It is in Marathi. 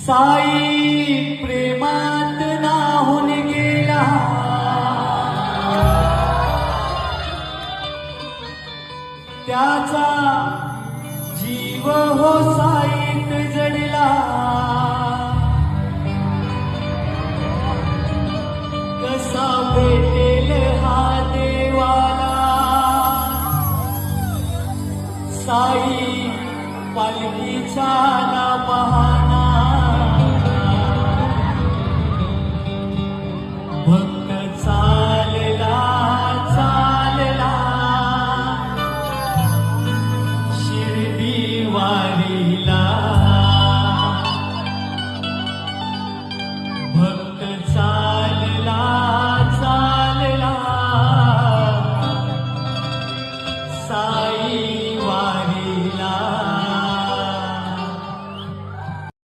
साई प्रेमात नाहून गेला, त्याचा जीव हो साईत जडला. कसा भेटेल हा देवाला, साई पालखीच्या